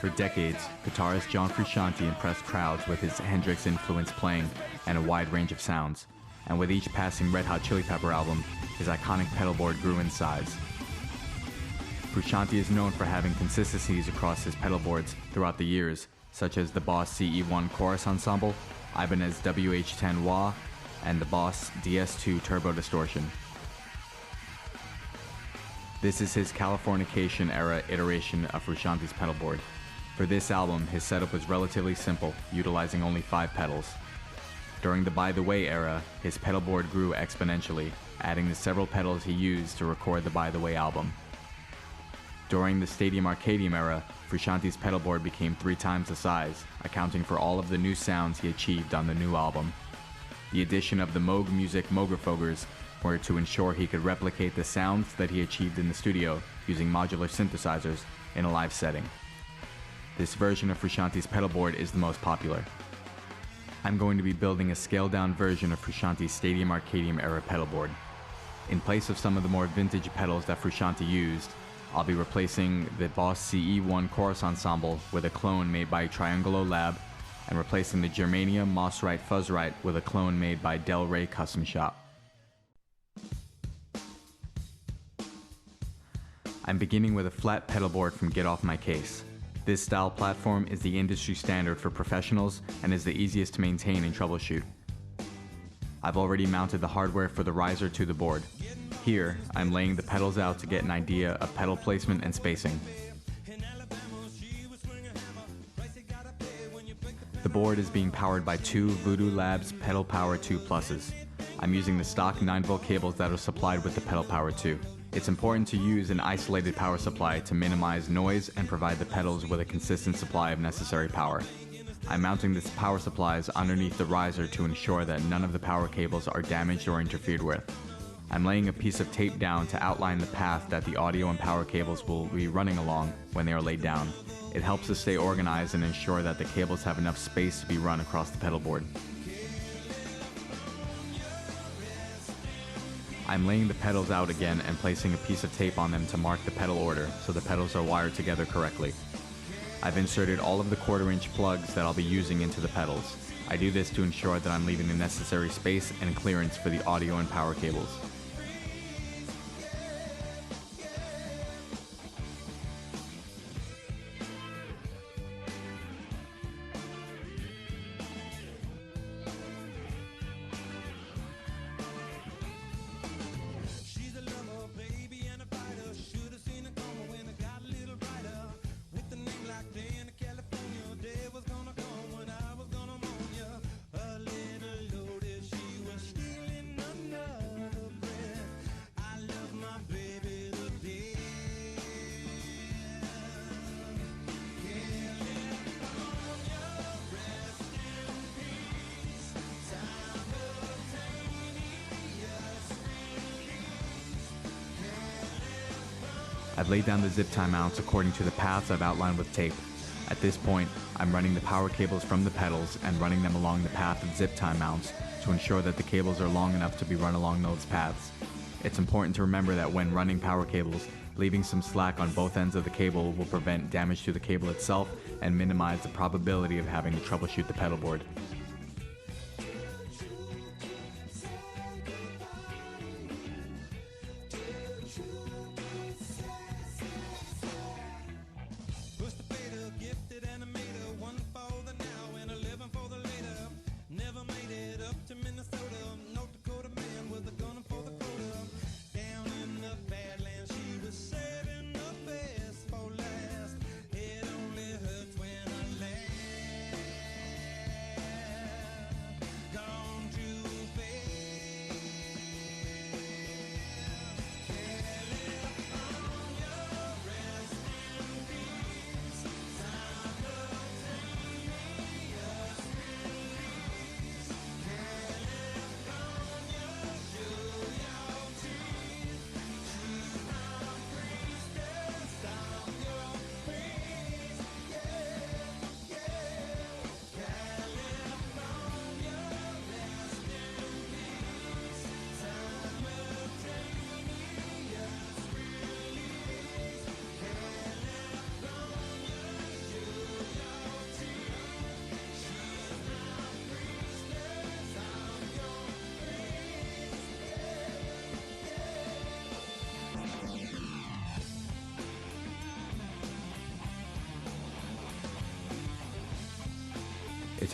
For decades, guitarist John Frusciante impressed crowds with his Hendrix-influenced playing and a wide range of sounds, and with each passing Red Hot Chili Pepper album, his iconic pedalboard grew in size. Frusciante is known for having consistencies across his pedalboards throughout the years, such as the Boss CE1 Chorus Ensemble, Ibanez WH10 Wah, and the Boss DS2 Turbo Distortion. This is his Californication-era iteration of Frusciante's pedalboard. For this album, his setup was relatively simple, utilizing only 5 pedals. During the By the Way era, his pedalboard grew exponentially, adding the several pedals he used to record the By the Way album. During the Arcadium-era, Frusciante's pedalboard became 3 times the size, accounting for all of the new sounds he achieved on the new album. The addition of the Moog Music Moogerfoogers were to ensure he could replicate the sounds that he achieved in the studio using modular synthesizers in a live setting. This version of Frusciante's pedalboard is the most popular. I'm going to be building a scaled-down version of Frusciante's Arcadium-era pedalboard. In place of some of the more vintage pedals that Frusciante used, I'll be replacing the Boss CE1 Chorus Ensemble with a clone made by Triungulo Lab, and replacing the Germania Mossrite Fuzzmite with a clone made by Del Rey Custom Shop. I'm beginning with a flat pedalboard from Get Off My Case. This style platform is the industry standard for professionals and is the easiest to maintain and troubleshoot. I've already mounted the hardware for the riser to the board. Here, I'm laying the pedals out to get an idea of pedal placement and spacing. The board is being powered by 2 Voodoo Labs Pedal Power 2 Pluses. I'm using the stock 9V cables that are supplied with the Pedal Power 2. It's important to use an isolated power supply to minimize noise and provide the pedals with a consistent supply of necessary power. I'm mounting these power supplies underneath the riser to ensure that none of the power cables are damaged or interfered with. I'm laying a piece of tape down to outline the path that the audio and power cables will be running along when they are laid down. It helps us stay organized and ensure that the cables have enough space to be run across the pedalboard. I'm laying the pedals out again and placing a piece of tape on them to mark the pedal order so the pedals are wired together correctly. I've inserted all of the 1/4-inch plugs that I'll be using into the pedals. I do this to ensure that I'm leaving the necessary space and clearance for the audio and power cables. I've laid down the zip tie mounts according to the paths I've outlined with tape. At this point, I'm running the power cables from the pedals and running them along the path of zip tie mounts to ensure that the cables are long enough to be run along those paths. It's important to remember that when running power cables, leaving some slack on both ends of the cable will prevent damage to the cable itself and minimize the probability of having to troubleshoot the pedalboard.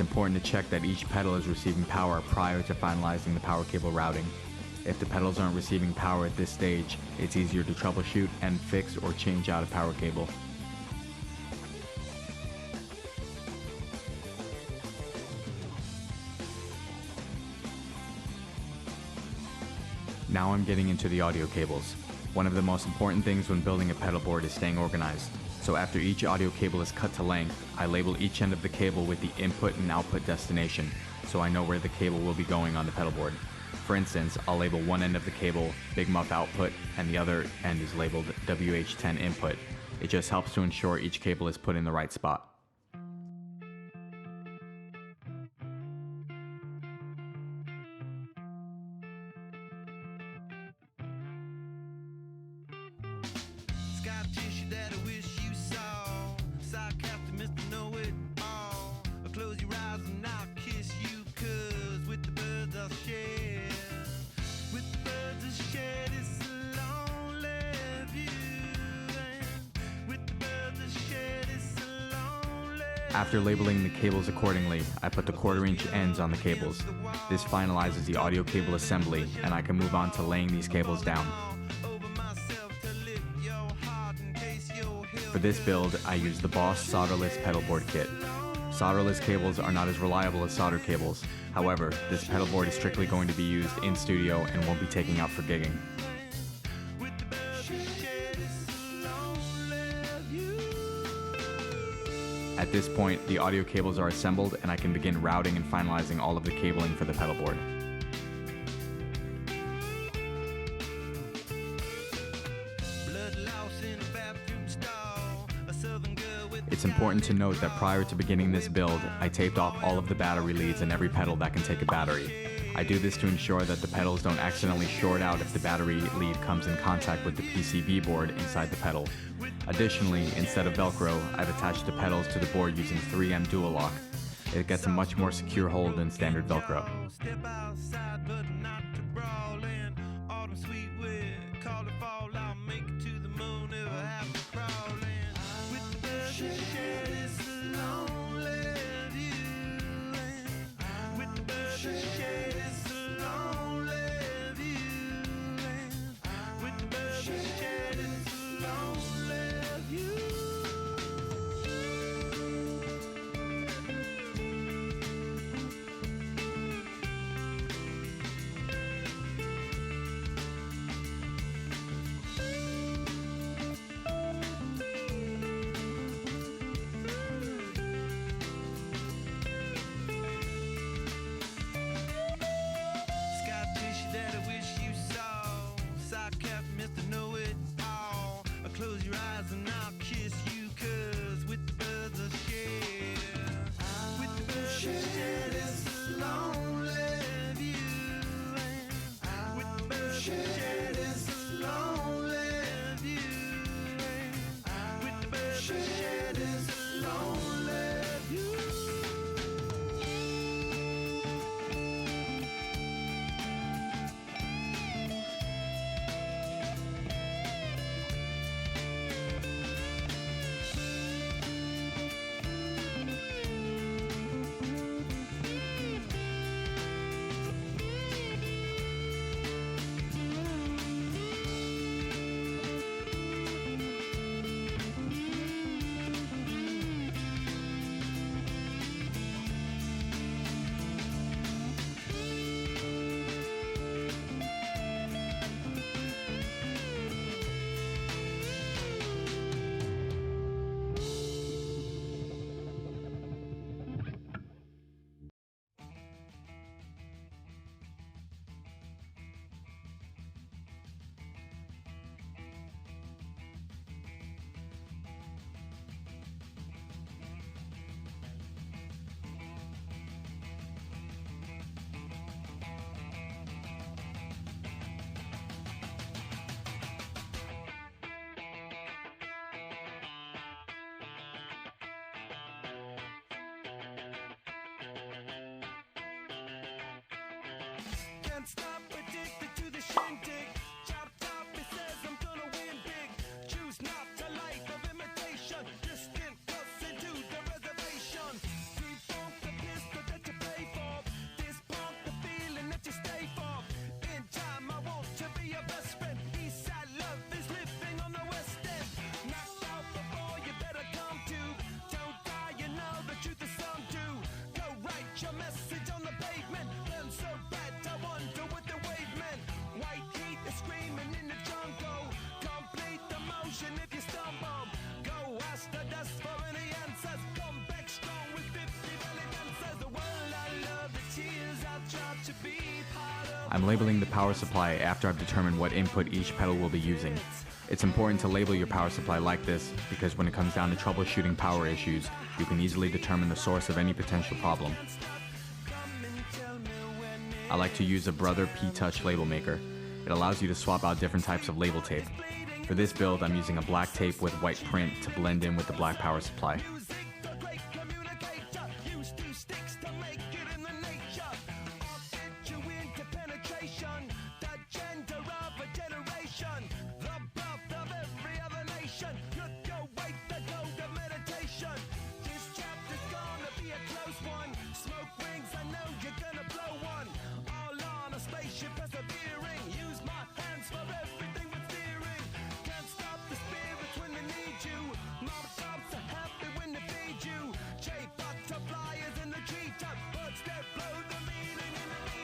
it's important to check that each pedal is receiving power prior to finalizing the power cable routing. If the pedals aren't receiving power at this stage, it's easier to troubleshoot and fix or change out a power cable. Now I'm getting into the audio cables. One of the most important things when building a pedal board is staying organized. So after each audio cable is cut to length, I label each end of the cable with the input and output destination, so I know where the cable will be going on the pedal board. For instance, I'll label one end of the cable Big Muff output and the other end is labeled WH10 input. It just helps to ensure each cable is put in the right spot. After labeling the cables accordingly, I put the 1/4-inch ends on the cables. This finalizes the audio cable assembly, and I can move on to laying these cables down. For this build, I used the Boss solderless pedal board kit. Solderless cables are not as reliable as solder cables. However, this pedal board is strictly going to be used in studio and won't be taken out for gigging. At this point, the audio cables are assembled and I can begin routing and finalizing all of the cabling for the pedal board. It's important to note that prior to beginning this build, I taped off all of the battery leads and every pedal that can take a battery. I do this to ensure that the pedals don't accidentally short out if the battery lead comes in contact with the PCB board inside the pedal. Additionally, instead of Velcro, I've attached the pedals to the board using 3M Dual Lock. It gets a much more secure hold than standard Velcro. Can't stop, addicted to the shindig. Chop top, it says I'm gonna win big. Choose not a life of imitation. Distant cuss into the reservation. Defunct the pistol. I'm labeling the power supply after I've determined what input each pedal will be using. It's important to label your power supply like this because when it comes down to troubleshooting power issues, you can easily determine the source of any potential problem. I like to use a Brother P-Touch label maker. It allows you to swap out different types of label tape. For this build, I'm using a black tape with white print to blend in with the black power supply.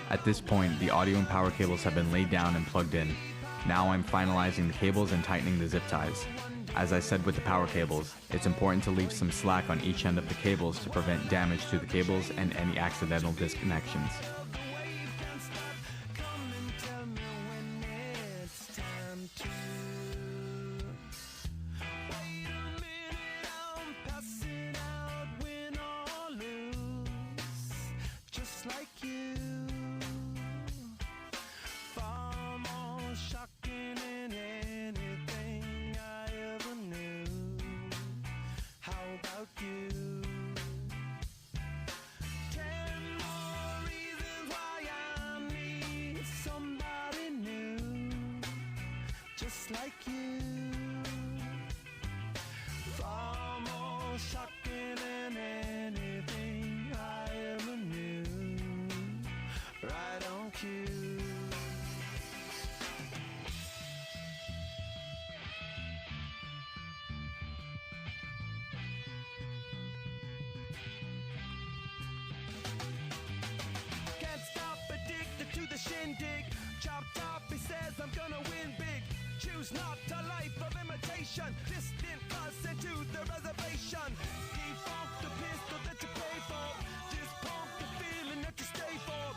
At this point, the audio and power cables have been laid down and plugged in. Now I'm finalizing the cables and tightening the zip ties. As I said with the power cables, it's important to leave some slack on each end of the cables to prevent damage to the cables and any accidental disconnections. Chopped up, he says I'm gonna win big. Choose not a life of imitation. Distant us into the reservation. Default the pistol that you pay for. Just pump the feeling that you stay for.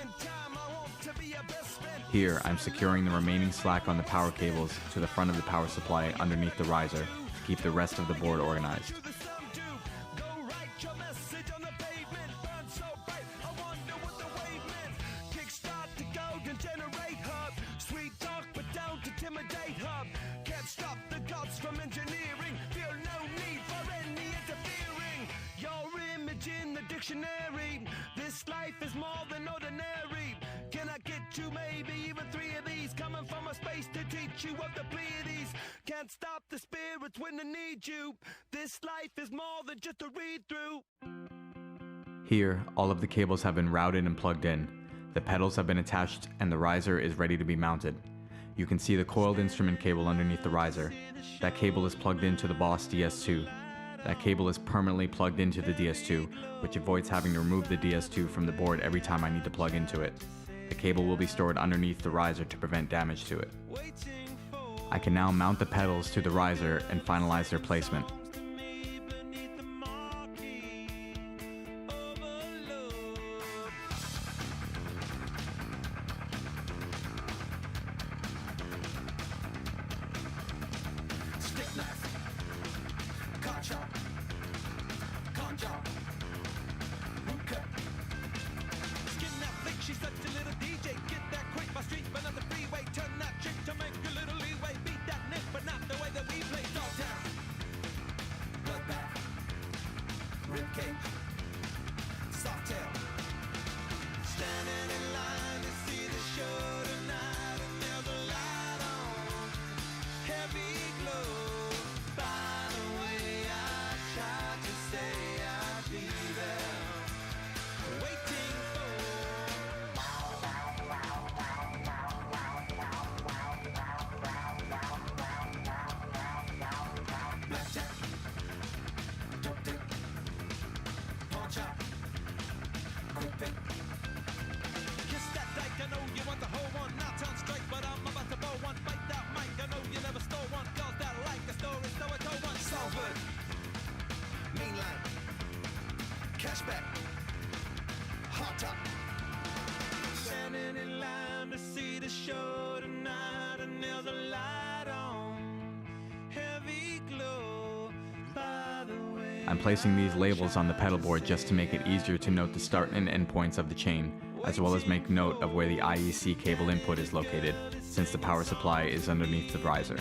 In time I want to be your best friend. Here, I'm securing the remaining slack on the power cables to the front of the power supply underneath the riser to keep the rest of the board organized. This life is more than ordinary. Can I get you maybe even 3 of these? Coming from a space to teach you of the Pleiades. Can't stop the spirits when they need you. This life is more than just a read-through. Here, all of the cables have been routed and plugged in. The pedals have been attached and the riser is ready to be mounted. You can see the coiled instrument cable underneath the riser. That cable is plugged into the Boss DS2. That cable is permanently plugged into the DS2, which avoids having to remove the DS2 from the board every time I need to plug into it. The cable will be stored underneath the riser to prevent damage to it. I can now mount the pedals to the riser and finalize their placement. I'm placing these labels on the pedal board just to make it easier to note the start and end points of the chain, as well as make note of where the IEC cable input is located, since the power supply is underneath the riser.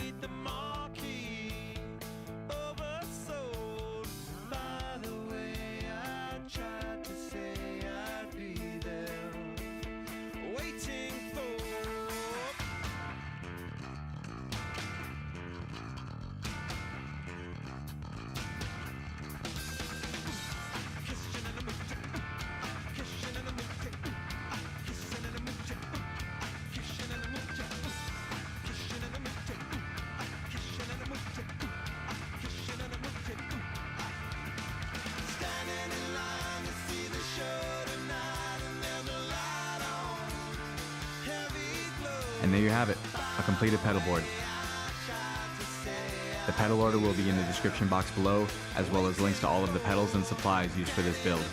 And there you have it, a completed pedal board. The pedal order will be in the description box below, as well as links to all of the pedals and supplies used for this build.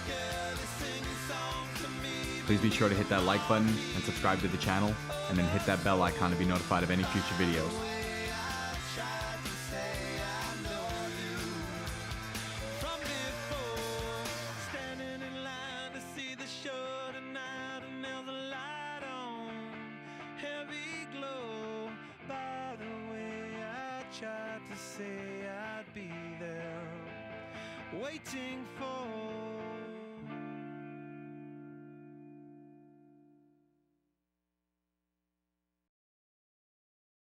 Please be sure to hit that like button and subscribe to the channel, and then hit that bell icon to be notified of any future videos. Tried to say I'd be there, waiting for